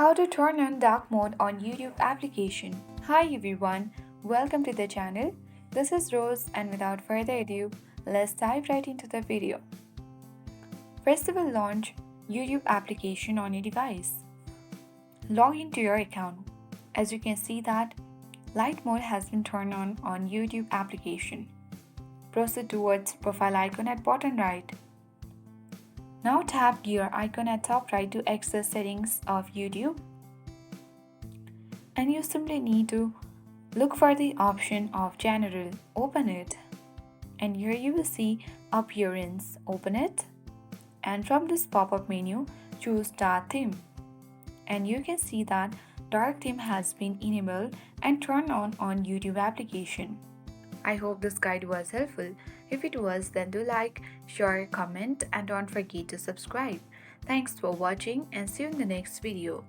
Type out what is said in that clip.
How to turn on dark mode on YouTube application. Hi everyone, welcome to the channel. This is Rose and without further ado, let's dive right into the video. First we will launch YouTube application on your device. Log into your account. As you can see that light mode has been turned on YouTube application. Proceed towards profile icon at bottom right. Now tap gear icon at top right to access settings of YouTube. And you simply need to look for the option of general. Open it. And here you will see appearance. Open it. And from this pop-up menu, choose dark theme. And you can see that dark theme has been enabled and turned on YouTube application. I hope this guide was helpful. If it was, then do like, share, comment and don't forget to subscribe. Thanks for watching and see you in the next video.